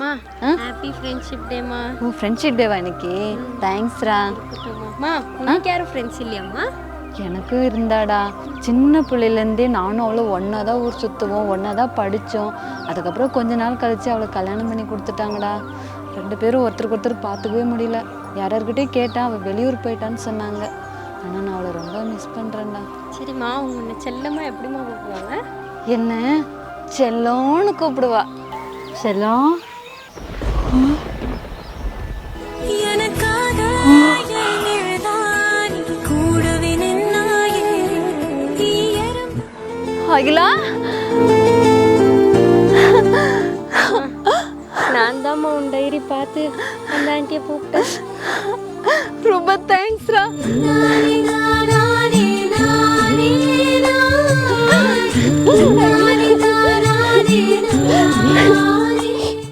மா happy friendship டேமா. ஓ friendship டேவா இன்னைக்கு? தேங்க்ஸ்ரா. மா உனக்கு யாரும் ஃப்ரெண்ட்ஸ் இல்லையாம்மா? எனக்கும் இருந்தாடா. சின்ன பிள்ளையிலேருந்தே நானும் அவளை ஒன்றா தான் ஊர் சுற்றுவோம், ஒன்றா தான் படித்தோம். அதுக்கப்புறம் கொஞ்ச நாள் கழித்து அவளை கல்யாணம் பண்ணி கொடுத்துட்டாங்கடா. 2 பேரும் ஒருத்தருக்கு ஒருத்தர் பார்த்துக்கவே முடியல. யார்கிட்டயும் கேட்டால் அவள் வெளியூர் போயிட்டான்னு சொன்னாங்க. ஆனால் நான் அவளை ரொம்ப மிஸ் பண்ணுறேன்டா. சரிம்மா, உன்னை செல்லம்மா எப்படிம்மா கூப்பிடுவாங்க? என்ன செல்லோன்னு கூப்பிடுவா. செல்லம் அகிலா, நான் தான்மா உன் டைரி பார்த்து அந்த ஆண்டியை கூப்பிட்டேன். ரொம்ப தேங்க்ஸ்ரா. ஐயோ